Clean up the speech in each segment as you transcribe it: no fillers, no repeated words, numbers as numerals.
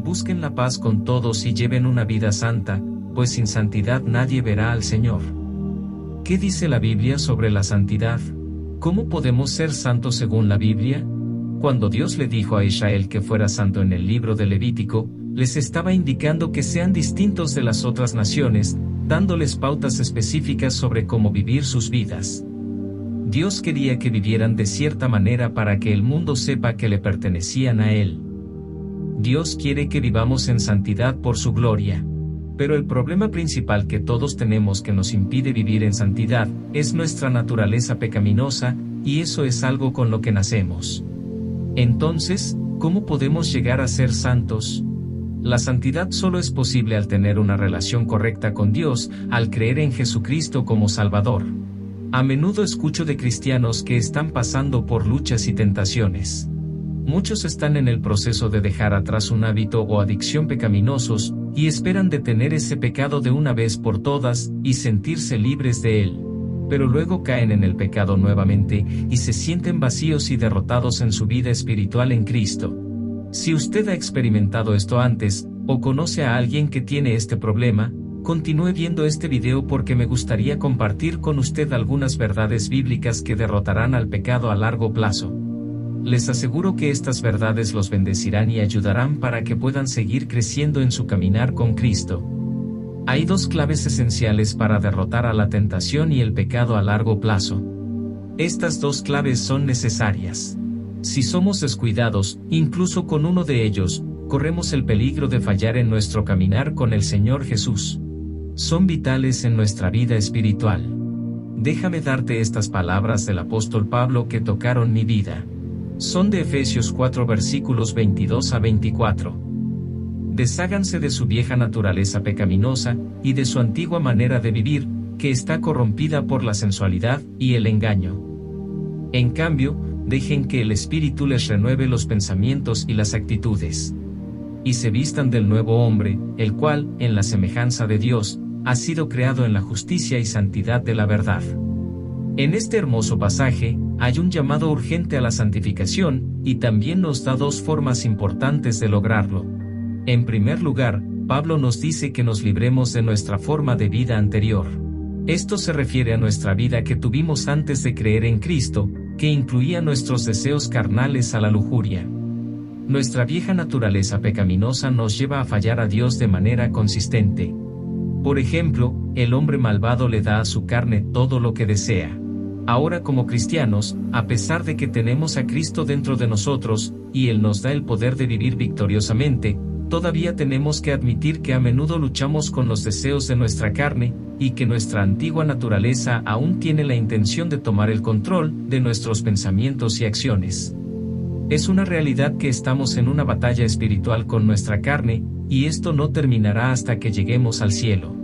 Busquen la paz con todos y lleven una vida santa, pues sin santidad nadie verá al Señor. ¿Qué dice la Biblia sobre la santidad? ¿Cómo podemos ser santos según la Biblia? Cuando Dios le dijo a Israel que fuera santo en el libro de Levítico, les estaba indicando que sean distintos de las otras naciones, dándoles pautas específicas sobre cómo vivir sus vidas. Dios quería que vivieran de cierta manera para que el mundo sepa que le pertenecían a Él. Dios quiere que vivamos en santidad por su gloria. Pero el problema principal que todos tenemos que nos impide vivir en santidad, es nuestra naturaleza pecaminosa, y eso es algo con lo que nacemos. Entonces, ¿cómo podemos llegar a ser santos? La santidad solo es posible al tener una relación correcta con Dios, al creer en Jesucristo como Salvador. A menudo escucho de cristianos que están pasando por luchas y tentaciones. Muchos están en el proceso de dejar atrás un hábito o adicción pecaminosos, y esperan detener ese pecado de una vez por todas, y sentirse libres de él. Pero luego caen en el pecado nuevamente, y se sienten vacíos y derrotados en su vida espiritual en Cristo. Si usted ha experimentado esto antes, o conoce a alguien que tiene este problema, continúe viendo este video porque me gustaría compartir con usted algunas verdades bíblicas que derrotarán al pecado a largo plazo. Les aseguro que estas verdades los bendecirán y ayudarán para que puedan seguir creciendo en su caminar con Cristo. Hay dos claves esenciales para derrotar a la tentación y el pecado a largo plazo. Estas dos claves son necesarias. Si somos descuidados, incluso con uno de ellos, corremos el peligro de fallar en nuestro caminar con el Señor Jesús. Son vitales en nuestra vida espiritual. Déjame darte estas palabras del apóstol Pablo que tocaron mi vida. Son de Efesios 4 versículos 22 a 24. Desháganse de su vieja naturaleza pecaminosa, y de su antigua manera de vivir, que está corrompida por la sensualidad y el engaño. En cambio, dejen que el Espíritu les renueve los pensamientos y las actitudes. Y se vistan del nuevo hombre, el cual, en la semejanza de Dios, ha sido creado en la justicia y santidad de la verdad. En este hermoso pasaje, hay un llamado urgente a la santificación, y también nos da dos formas importantes de lograrlo. En primer lugar, Pablo nos dice que nos libremos de nuestra forma de vida anterior. Esto se refiere a nuestra vida que tuvimos antes de creer en Cristo, que incluía nuestros deseos carnales a la lujuria. Nuestra vieja naturaleza pecaminosa nos lleva a fallar a Dios de manera consistente. Por ejemplo, el hombre malvado le da a su carne todo lo que desea. Ahora como cristianos, a pesar de que tenemos a Cristo dentro de nosotros, y Él nos da el poder de vivir victoriosamente, todavía tenemos que admitir que a menudo luchamos con los deseos de nuestra carne, y que nuestra antigua naturaleza aún tiene la intención de tomar el control de nuestros pensamientos y acciones. Es una realidad que estamos en una batalla espiritual con nuestra carne, y esto no terminará hasta que lleguemos al cielo.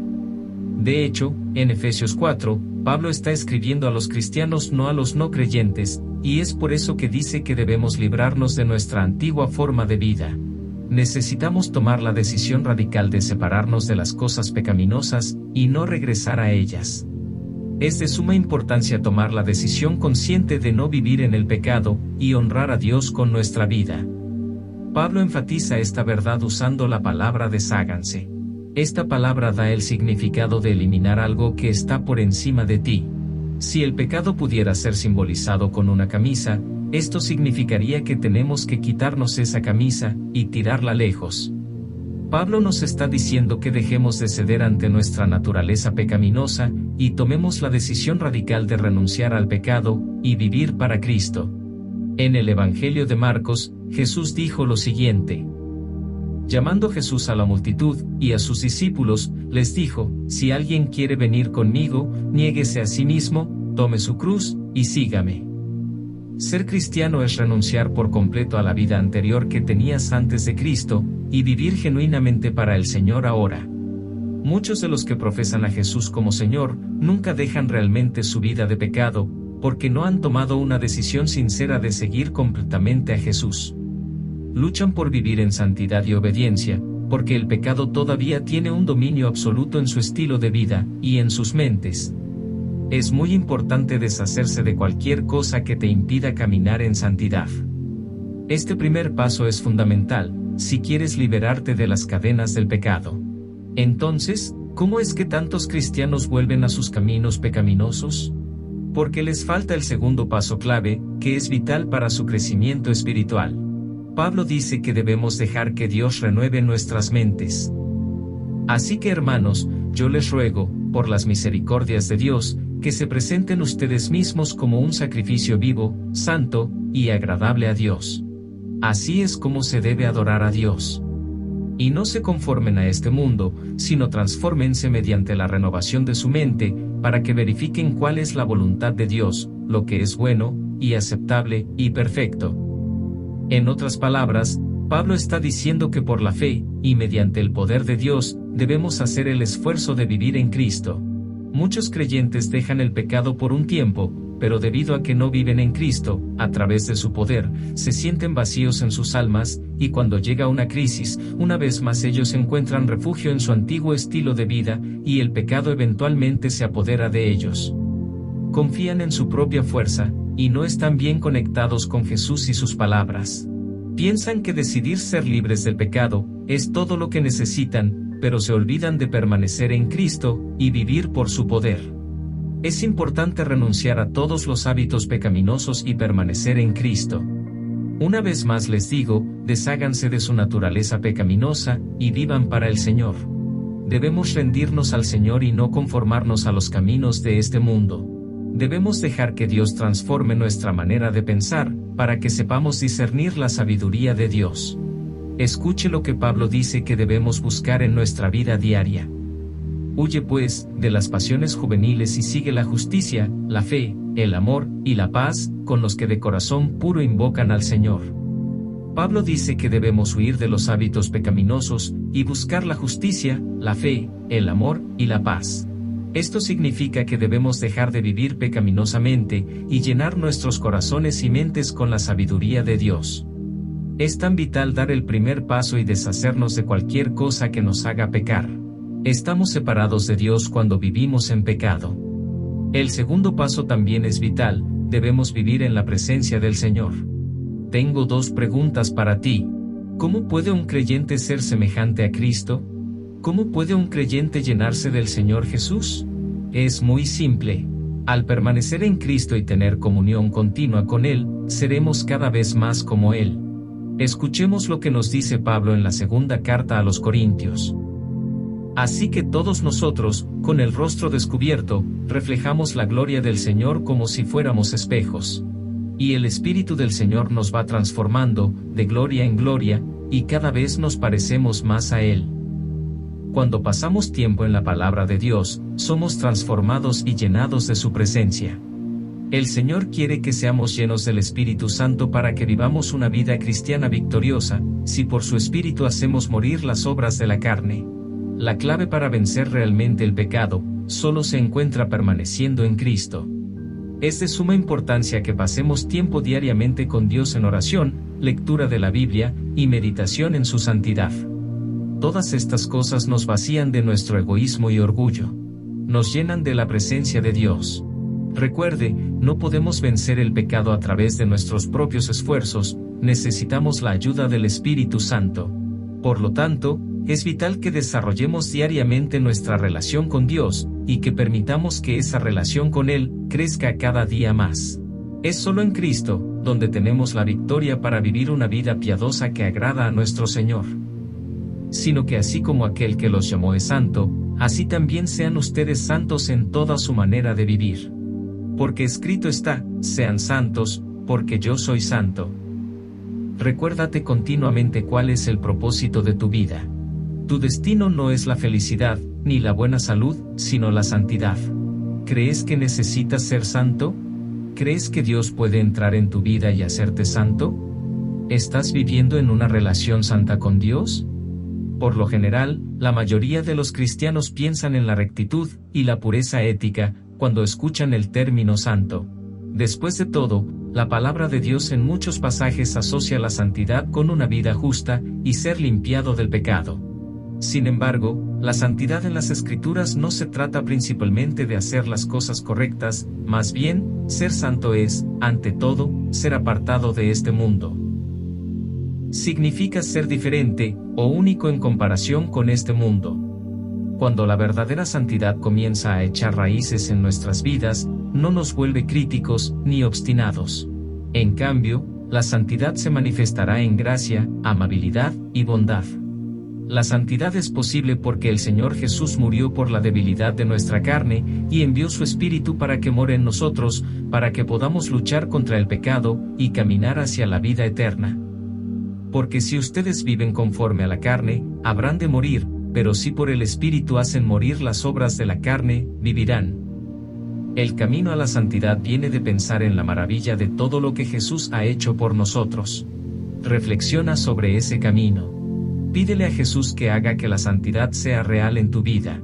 De hecho, en Efesios 4, Pablo está escribiendo a los cristianos, no a los no creyentes, y es por eso que dice que debemos librarnos de nuestra antigua forma de vida. Necesitamos tomar la decisión radical de separarnos de las cosas pecaminosas, y no regresar a ellas. Es de suma importancia tomar la decisión consciente de no vivir en el pecado, y honrar a Dios con nuestra vida. Pablo enfatiza esta verdad usando la palabra desháganse. Esta palabra da el significado de eliminar algo que está por encima de ti. Si el pecado pudiera ser simbolizado con una camisa, esto significaría que tenemos que quitarnos esa camisa, y tirarla lejos. Pablo nos está diciendo que dejemos de ceder ante nuestra naturaleza pecaminosa, y tomemos la decisión radical de renunciar al pecado, y vivir para Cristo. En el Evangelio de Marcos, Jesús dijo lo siguiente. Llamando Jesús a la multitud, y a sus discípulos, les dijo, si alguien quiere venir conmigo, niéguese a sí mismo, tome su cruz, y sígame. Ser cristiano es renunciar por completo a la vida anterior que tenías antes de Cristo, y vivir genuinamente para el Señor ahora. Muchos de los que profesan a Jesús como Señor, nunca dejan realmente su vida de pecado, porque no han tomado una decisión sincera de seguir completamente a Jesús. Luchan por vivir en santidad y obediencia, porque el pecado todavía tiene un dominio absoluto en su estilo de vida, y en sus mentes. Es muy importante deshacerse de cualquier cosa que te impida caminar en santidad. Este primer paso es fundamental. si quieres liberarte de las cadenas del pecado. Entonces, ¿cómo es que tantos cristianos vuelven a sus caminos pecaminosos? Porque les falta el segundo paso clave, que es vital para su crecimiento espiritual. Pablo dice que debemos dejar que Dios renueve nuestras mentes. Así que hermanos, yo les ruego, por las misericordias de Dios, que se presenten ustedes mismos como un sacrificio vivo, santo y agradable a Dios. Así es como se debe adorar a Dios. Y no se conformen a este mundo, sino transfórmense mediante la renovación de su mente, para que verifiquen cuál es la voluntad de Dios, lo que es bueno, y aceptable, y perfecto. En otras palabras, Pablo está diciendo que por la fe, y mediante el poder de Dios, debemos hacer el esfuerzo de vivir en Cristo. Muchos creyentes dejan el pecado por un tiempo, pero debido a que no viven en Cristo, a través de su poder, se sienten vacíos en sus almas, y cuando llega una crisis, una vez más ellos encuentran refugio en su antiguo estilo de vida, y el pecado eventualmente se apodera de ellos. Confían en su propia fuerza, y no están bien conectados con Jesús y sus palabras. Piensan que decidir ser libres del pecado es todo lo que necesitan, pero se olvidan de permanecer en Cristo y vivir por su poder. Es importante renunciar a todos los hábitos pecaminosos y permanecer en Cristo. Una vez más les digo, desháganse de su naturaleza pecaminosa y vivan para el Señor. Debemos rendirnos al Señor y no conformarnos a los caminos de este mundo. Debemos dejar que Dios transforme nuestra manera de pensar, para que sepamos discernir la sabiduría de Dios. Escuche lo que Pablo dice que debemos buscar en nuestra vida diaria. Huye pues, de las pasiones juveniles y sigue la justicia, la fe, el amor, y la paz, con los que de corazón puro invocan al Señor. Pablo dice que debemos huir de los hábitos pecaminosos, y buscar la justicia, la fe, el amor, y la paz. Esto significa que debemos dejar de vivir pecaminosamente, y llenar nuestros corazones y mentes con la sabiduría de Dios. Es tan vital dar el primer paso y deshacernos de cualquier cosa que nos haga pecar. Estamos separados de Dios cuando vivimos en pecado. El segundo paso también es vital, debemos vivir en la presencia del Señor. Tengo dos preguntas para ti. ¿Cómo puede un creyente ser semejante a Cristo? ¿Cómo puede un creyente llenarse del Señor Jesús? Es muy simple. Al permanecer en Cristo y tener comunión continua con Él, seremos cada vez más como Él. Escuchemos lo que nos dice Pablo en la segunda carta a los Corintios. Así que todos nosotros, con el rostro descubierto, reflejamos la gloria del Señor como si fuéramos espejos. Y el Espíritu del Señor nos va transformando, de gloria en gloria, y cada vez nos parecemos más a Él. Cuando pasamos tiempo en la palabra de Dios, somos transformados y llenados de su presencia. El Señor quiere que seamos llenos del Espíritu Santo para que vivamos una vida cristiana victoriosa, si por su Espíritu hacemos morir las obras de la carne. La clave para vencer realmente el pecado, solo se encuentra permaneciendo en Cristo. Es de suma importancia que pasemos tiempo diariamente con Dios en oración, lectura de la Biblia, y meditación en su santidad. Todas estas cosas nos vacían de nuestro egoísmo y orgullo. Nos llenan de la presencia de Dios. Recuerde, no podemos vencer el pecado a través de nuestros propios esfuerzos, necesitamos la ayuda del Espíritu Santo. Por lo tanto, es vital que desarrollemos diariamente nuestra relación con Dios, y que permitamos que esa relación con Él crezca cada día más. Es solo en Cristo, donde tenemos la victoria para vivir una vida piadosa que agrada a nuestro Señor. Sino que así como aquel que los llamó es santo, así también sean ustedes santos en toda su manera de vivir. Porque escrito está, sean santos, porque yo soy santo. Recuérdate continuamente cuál es el propósito de tu vida. Tu destino no es la felicidad, ni la buena salud, sino la santidad. ¿Crees que necesitas ser santo? ¿Crees que Dios puede entrar en tu vida y hacerte santo? ¿Estás viviendo en una relación santa con Dios? Por lo general, la mayoría de los cristianos piensan en la rectitud y la pureza ética cuando escuchan el término santo. Después de todo, la palabra de Dios en muchos pasajes asocia la santidad con una vida justa y ser limpiado del pecado. Sin embargo, la santidad en las Escrituras no se trata principalmente de hacer las cosas correctas, más bien, ser santo es, ante todo, ser apartado de este mundo. significa ser diferente, o único en comparación con este mundo. Cuando la verdadera santidad comienza a echar raíces en nuestras vidas, no nos vuelve críticos, ni obstinados. En cambio, la santidad se manifestará en gracia, amabilidad y bondad. La santidad es posible porque el Señor Jesús murió por la debilidad de nuestra carne, y envió su Espíritu para que more en nosotros, para que podamos luchar contra el pecado, y caminar hacia la vida eterna. Porque si ustedes viven conforme a la carne, habrán de morir, pero si por el Espíritu hacen morir las obras de la carne, vivirán. El camino a la santidad viene de pensar en la maravilla de todo lo que Jesús ha hecho por nosotros. Reflexiona sobre ese camino. Pídele a Jesús que haga que la santidad sea real en tu vida.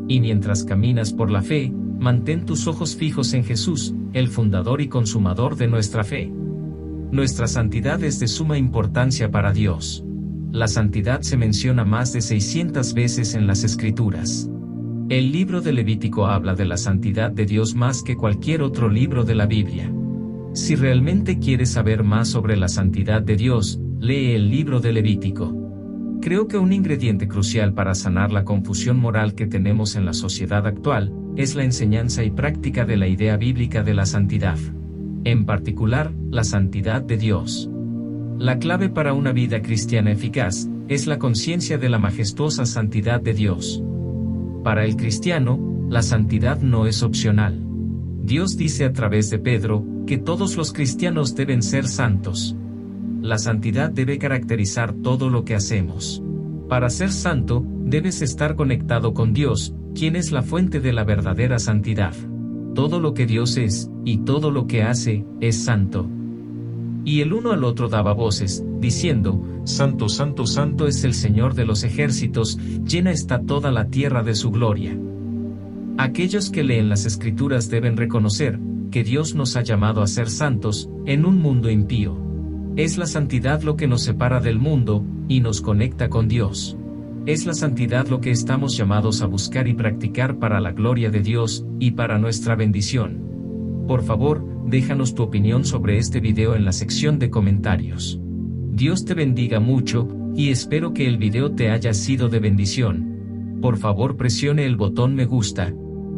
Y mientras caminas por la fe, mantén tus ojos fijos en Jesús, el fundador y consumador de nuestra fe. Nuestra santidad es de suma importancia para Dios. La santidad se menciona más de 600 veces en las Escrituras. El libro de Levítico habla de la santidad de Dios más que cualquier otro libro de la Biblia. Si realmente quieres saber más sobre la santidad de Dios, lee el libro de Levítico. Creo que un ingrediente crucial para sanar la confusión moral que tenemos en la sociedad actual, es la enseñanza y práctica de la idea bíblica de la santidad. En particular, la santidad de Dios. La clave para una vida cristiana eficaz, es la conciencia de la majestuosa santidad de Dios. Para el cristiano, la santidad no es opcional. Dios dice a través de Pedro, que todos los cristianos deben ser santos. La santidad debe caracterizar todo lo que hacemos. Para ser santo, debes estar conectado con Dios, quien es la fuente de la verdadera santidad. Todo lo que Dios es, y todo lo que hace, es santo. Y el uno al otro daba voces, diciendo, Santo, Santo, Santo es el Señor de los ejércitos, llena está toda la tierra de su gloria. Aquellos que leen las Escrituras deben reconocer, que Dios nos ha llamado a ser santos, en un mundo impío. Es la santidad lo que nos separa del mundo, y nos conecta con Dios. Es la santidad lo que estamos llamados a buscar y practicar para la gloria de Dios, y para nuestra bendición. Por favor, déjanos tu opinión sobre este video en la sección de comentarios. Dios te bendiga mucho, y espero que el video te haya sido de bendición. Por favor presione el botón me gusta.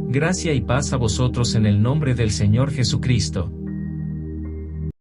Gracia y paz a vosotros en el nombre del Señor Jesucristo.